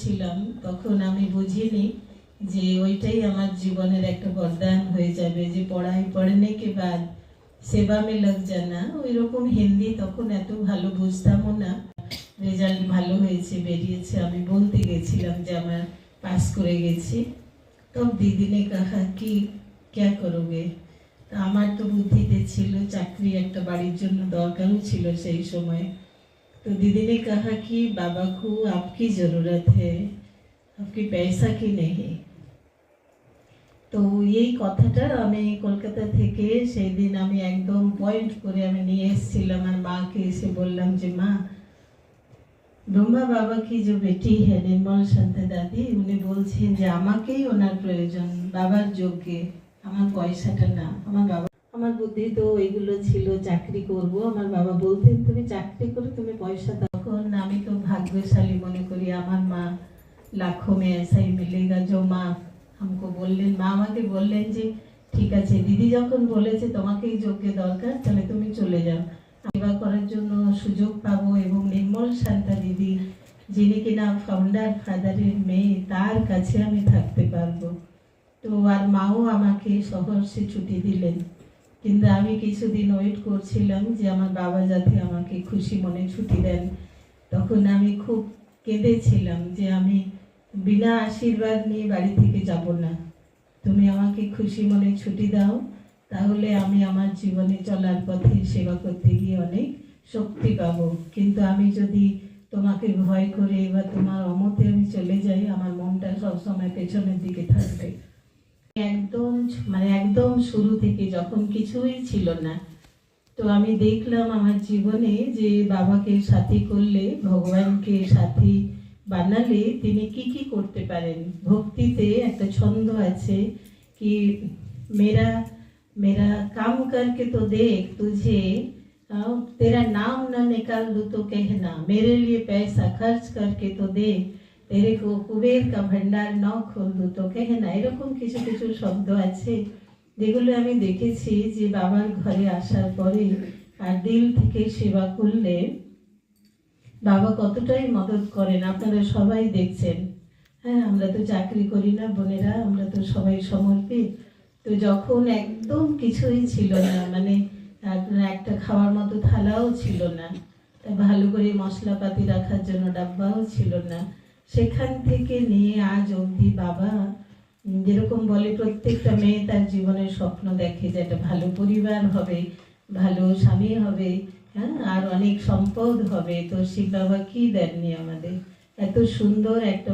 ছিলাম তখন আমি বুঝিনি যে ওইটাই আমার জীবনের একটা বরদান হয়ে যাবে, যে পড়াই পড়নে के बाद সেবা में लग जाना। ওই রকম হিন্দি তখন এত ভালো বুঝতামও না। রেজাল্ট ভালো হয়েছে, বেরিয়েছে, আমি বলতে গেছিলাম যে আমার পাস করে গেছি। তো दीदी ने कहा कि क्या करोगे। তো আমার তো বুদ্ধিতে ছিল চাকরি একটা বাড়ির জন্য দরকারও ছিল সেই সময়। तो दीदी ने कहा कि बाबा को आपकी ज़रूरत है, आपकी पैसा की नहीं। তো এই কথাটা আমি কলকাতা থেকে সেই দিন আমি একদম পয়েন্ট করে আমি নিয়ে এসেছিলাম আর মাকে এসে বললাম যে মা, ব্রহ্মা বাবা কি যে বেটি হ্যাঁ নির্মল শান্তা দাদি, উনি বলছেন যে আমাকেই ওনার প্রয়োজন, বাবার যোগ্যে, আমার পয়সাটা না। আমার বুদ্ধি তো এইগুলো ছিল চাকরি করব। আমার বাবা বলতেন তুমি চাকরি করে তুমি পয়সা দাও। তখন আমি তো ভাগ্যশালী মনে করি, আমার মা লাখো মে ऐसा ही मिलेगा जो মা हमको বললেন। মা আমাকে বললেন যে ঠিক আছে, দিদি যখন বলেছে তোমাকেই যোগ্য দরকার, তাহলে তুমি চলে যাও, সেবা করার জন্য সুযোগ পাবো এবং নির্মল শান্তা দিদি যিনি কিনা ফাউন্ডার ফাদারের মেয়ে, তার কাছে আমি থাকতে পারবো। তো আর মাও আমাকে সহর্ষে ছুটি দিলেন, কিন্তু আমি কিছুদিন ওয়েট করছিলাম যে আমার বাবা যাতে আমাকে খুশি মনে ছুটি দেন। তখন আমি খুব কেঁদেছিলাম যে আমি বিনা আশীর্বাদ নিয়ে বাড়ি থেকে যাব না, তুমি আমাকে খুশি মনে ছুটি দাও, তাহলে আমি আমার জীবনে চলার পথে সেবা করতে গিয়ে অনেক শক্তি পাবো। কিন্তু আমি যদি তোমাকে ভয় করে বা তোমার অমতে আমি চলে যাই, আমার মনটা সবসময় পেছনের দিকে থাকবে। একদম শুরু থেকে যখন কিছুই ছিল না, তো আমি দেখলাম আমার জীবনে যে বাবাকে সাথী করলে, ভগবানকে সাথী বানালে তিনি কি কি করতে পারেন। ভক্তিতে একটা ছন্দ আছে कि मेरा मेरा काम करके तो देख तुझे तेरा नाम न निकाल दूँ तो कहना, मेरे लिए पैसा खर्च करके तो देख तेरे को कुबेर का भंडार न खोल दूँ तो कहना। এরকম কিছু কিছু শব্দ আছে যেগুলো আমি দেখেছি যে বাবার ঘরে আসার পরে আর দিল থেকে সেবা করলে বাবা কতটাই মদত করেন, আপনারা সবাই দেখছেন। হ্যাঁ, আমরা তো চাকরি করি না বোনেরা, আমরা তো সবাই সমর্পিত। তো যখন একদম কিছুই ছিল না, মানে একটা খাওয়ার মতো থালাও ছিল না, ভালো করে মশলাপাতি রাখার জন্য ডাব্বাও ছিল না, সেখান থেকে নিয়ে আজ অবধি বাবা যেরকম বলে প্রত্যেকটা মেয়ে তার জীবনের স্বপ্ন দেখে যে একটা ভালো পরিবার হবে, ভালো স্বামী হবে, হ্যাঁ, আর অনেক সম্পদ হবে। তো শিব বাবা কি দেননি আমাদের, এত সুন্দর একটা